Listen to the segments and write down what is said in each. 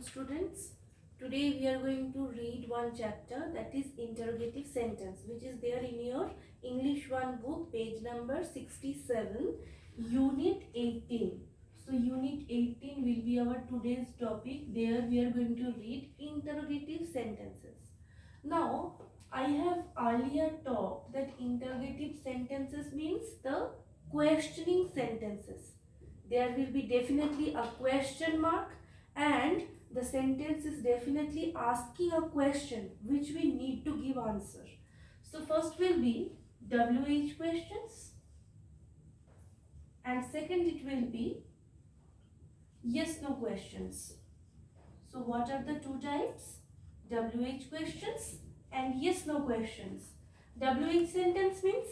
students. Today we are going to read one chapter, that is interrogative sentence, which is there in your English 1 book, page number 67, unit 18. So unit 18 will be our today's topic. There we are going to read interrogative sentences. Now I have earlier talked that interrogative sentences means the questioning sentences. There will be definitely a question mark and the sentence is definitely asking a question which we need to give answer. So first will be WH questions and second it will be yes no questions. So what are the two types? WH questions and yes no questions. WH sentence means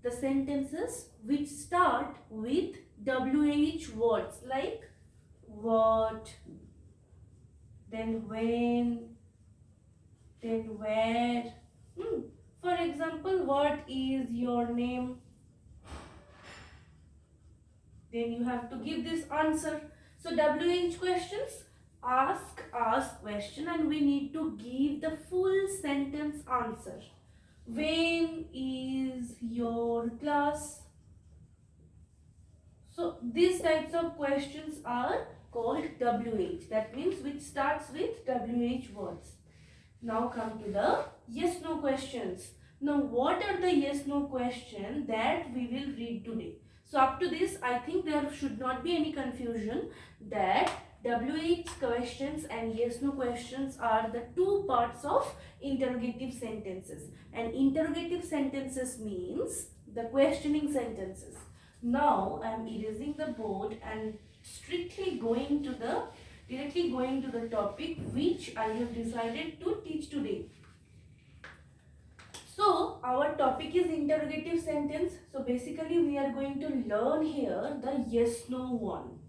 the sentences which start with WH words like what, then when, then where. For example, what is your name? Then you have to give this answer. So WH questions, ask question and we need to give the full sentence answer. When is your class? So these types of questions are called WH. That means which starts with WH words. Now come to the yes no questions. Now what are the yes no questions that we will read today? So up to this I think there should not be any confusion that WH questions and yes no questions are the two parts of interrogative sentences, and interrogative sentences means the questioning sentences. Now I am erasing the board and directly going to the topic which I have decided to teach today. So our topic is interrogative sentence. So basically we are going to learn here the yes no one.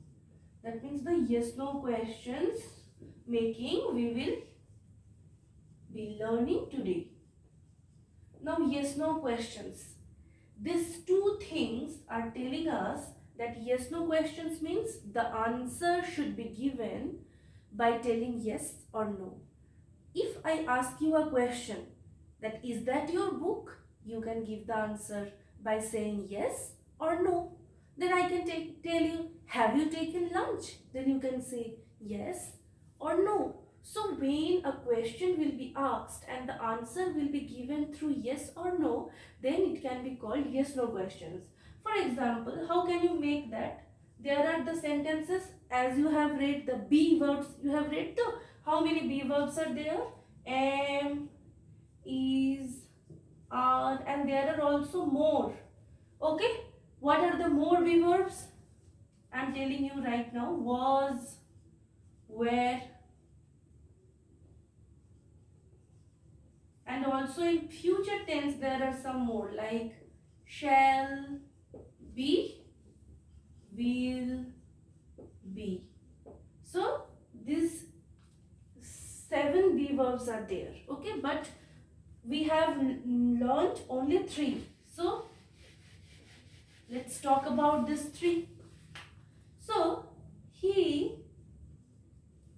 That means the yes no questions making we will be learning today. Now yes no questions. These two things are telling us that yes no questions means the answer should be given by telling yes or no. If I ask you a question that is that your book, you can give the answer by saying yes or no. Then I can tell you, have you taken lunch? Then you can say yes or no. So when a question will be asked and the answer will be given through yes or no, then it can be called yes no questions. For example, how can you make that? There are the sentences as you have read the be verbs. You have read the how many be verbs are there? Am, is, are, and there are also more. Okay, what are the more be verbs? I am telling you right now. Was, were, and also in future tense there are some more like shall be, will be. So these 7 be verbs are there. Okay, but we have learned only 3. So let's talk about these 3. So he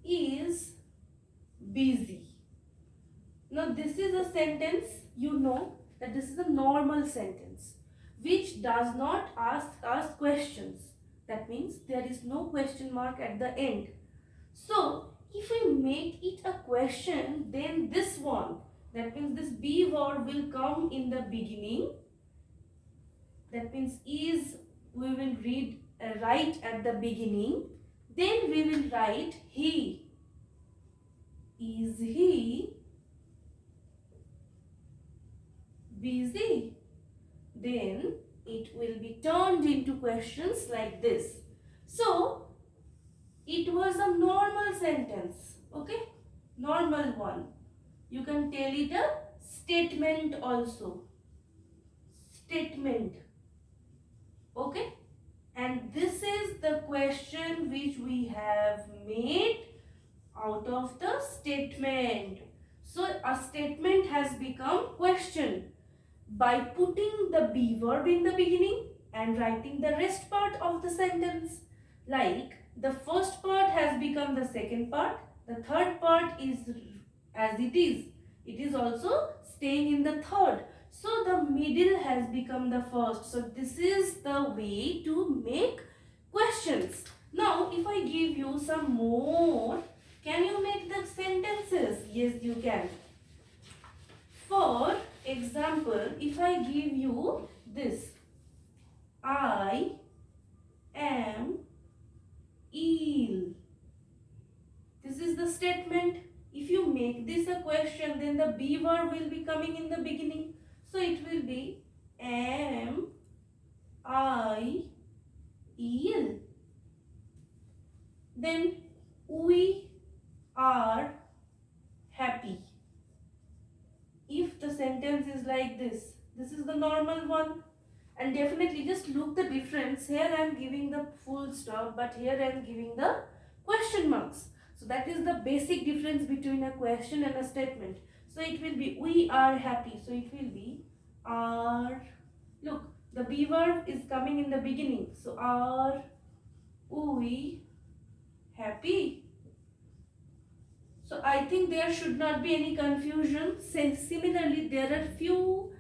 is busy. Now this is a sentence, you know that this is a normal sentence which does not ask us questions. That means there is no question mark at the end. So if we make it a question, then this one, that means this be verb will come in the beginning. That means is we will write at the beginning. Then we will write he. Is he busy? Then it will be turned into questions like this. So it was a normal sentence. Okay, normal one. You can tell it a statement also. Statement. Okay, and this is the question which we have made out of the statement. So a statement has become question by putting the be verb in the beginning and writing the rest part of the sentence. Like the first part has become the second part, the third part is as it is also staying in the third. So the middle has become the first. So this is the way to make questions. Now if I give you some more, can you make the sentences? Yes, you can. For example, if I give you this, I am ill. This is the statement. If you make this a question, then the be verb will be coming in the beginning. So it will be am I ill. Then we are happy. If the sentence is like this is the normal one. And definitely just look the difference. Here I am giving the full stop, but here I am giving the question marks. So that is the basic difference between a question and a statement. So it will be we are happy. So it will be are. Look, the be verb is coming in the beginning. So are we happy? So I think there should not be any confusion. Similarly, there are few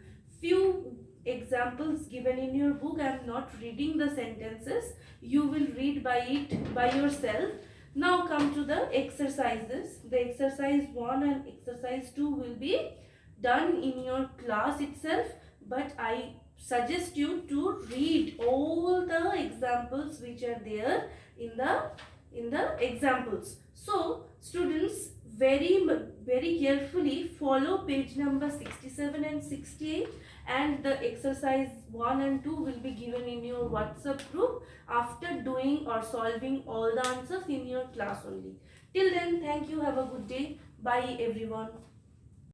examples given in your book. I am not reading the sentences. You will read by it by yourself. Now come to the exercises. The exercise 1 and exercise 2 will be done in your class itself, but I suggest you to read all the examples which are there in the examples. So students, very carefully follow page number 67 and 68, and the exercise 1 and 2 will be given in your WhatsApp group after doing or solving all the answers in your class only. Till then, thank you. Have a good day. Bye everyone.